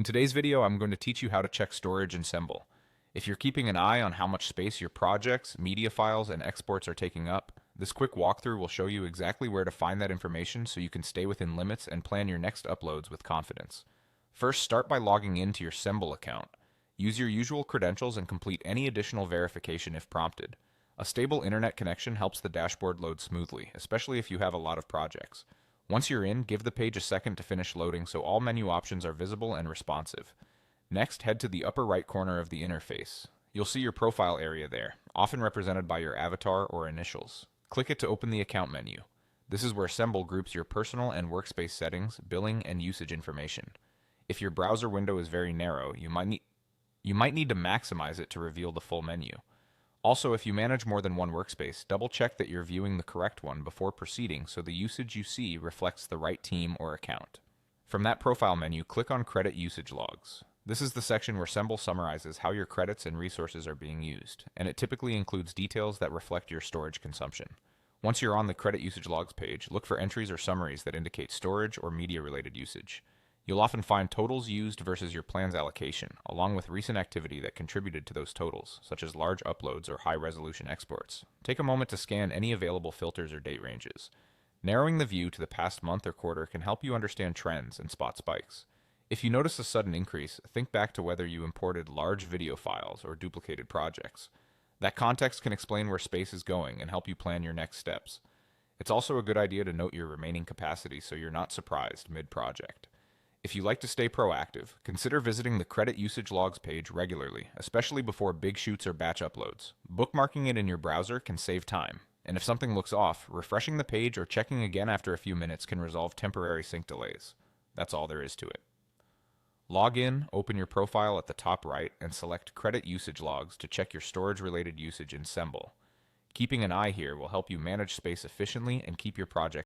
In today's video, I'm going to teach you how to check storage in Ssemble. If you're keeping an eye on how much space your projects, media files, and exports are taking up, this quick walkthrough will show you exactly where to find that information so you can stay within limits and plan your next uploads with confidence. First, start by logging into your Ssemble account. Use your usual credentials and complete any additional verification if prompted. A stable internet connection helps the dashboard load smoothly, especially if you have a lot of projects. Once you're in, give the page a second to finish loading so all menu options are visible and responsive. Next, head to the upper right corner of the interface. You'll see your profile area there, often represented by your avatar or initials. Click it to open the account menu. This is where Ssemble groups your personal and workspace settings, billing, and usage information. If your browser window is very narrow, you might need to maximize it to reveal the full menu. Also, if you manage more than one workspace, double-check that you're viewing the correct one before proceeding so the usage you see reflects the right team or account. From that profile menu, click on Credit Usage Logs. This is the section where Ssemble summarizes how your credits and resources are being used, and it typically includes details that reflect your storage consumption. Once you're on the Credit Usage Logs page, look for entries or summaries that indicate storage or media-related usage. You'll often find totals used versus your plan's allocation, along with recent activity that contributed to those totals, such as large uploads or high-resolution exports. Take a moment to scan any available filters or date ranges. Narrowing the view to the past month or quarter can help you understand trends and spot spikes. If you notice a sudden increase, think back to whether you imported large video files or duplicated projects. That context can explain where space is going and help you plan your next steps. It's also a good idea to note your remaining capacity so you're not surprised mid-project. If you like to stay proactive, consider visiting the Credit Usage Logs page regularly, especially before big shoots or batch uploads. Bookmarking it in your browser can save time, and if something looks off, refreshing the page or checking again after a few minutes can resolve temporary sync delays. That's all there is to it. Log in, open your profile at the top right, and select Credit Usage Logs to check your storage-related usage in Ssemble. Keeping an eye here will help you manage space efficiently and keep your project